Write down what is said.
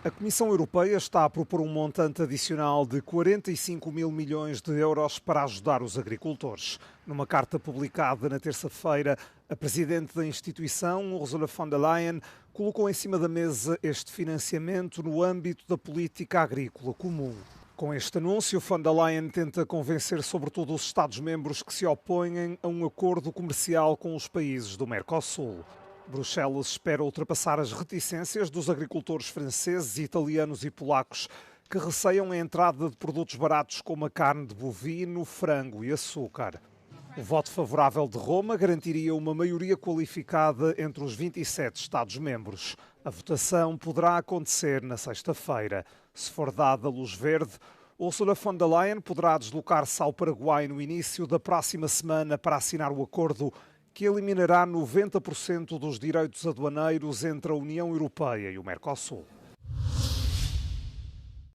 A Comissão Europeia está a propor um montante adicional de 45 mil milhões de euros para ajudar os agricultores. Numa carta publicada na terça-feira, a presidente da instituição, Ursula von der Leyen, colocou em cima da mesa este financiamento no âmbito da política agrícola comum. Com este anúncio, von der Leyen tenta convencer sobretudo os Estados-membros que se opõem a um acordo comercial com os países do Mercosul. Bruxelas espera ultrapassar as reticências dos agricultores franceses, italianos e polacos que receiam a entrada de produtos baratos como a carne de bovino, frango e açúcar. O voto favorável de Roma garantiria uma maioria qualificada entre os 27 Estados-membros. A votação poderá acontecer na sexta-feira. Se for dada luz verde, Ursula von der Leyen poderá deslocar-se ao Paraguai no início da próxima semana para assinar o acordo que eliminará 90% dos direitos aduaneiros entre a União Europeia e o Mercosul.